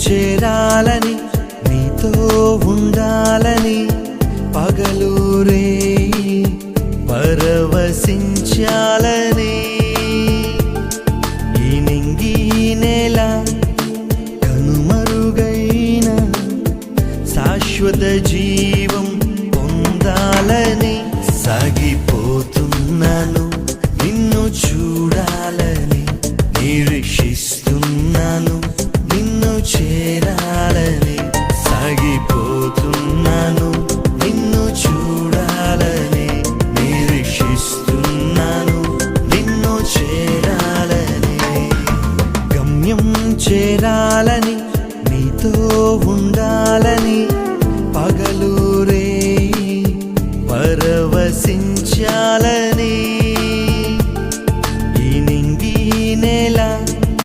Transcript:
చేరాలని నీతో ఉండాలని పగలూరే పరవశించాలని ఈ నింగి నేల కనుమరుగైన శాశ్వత జీవం పొందాలని సాగిపోతున్నాను నిన్ను చూడాలని నిరీక్షిస్తున్నాను నిన్ను చేరాలని సాగిపోతున్నాను నిన్ను చూడాలని నిరీక్షిస్తున్నాను నిన్ను చేరాలని గమ్యం చేరాలని నీతో ఉండాలని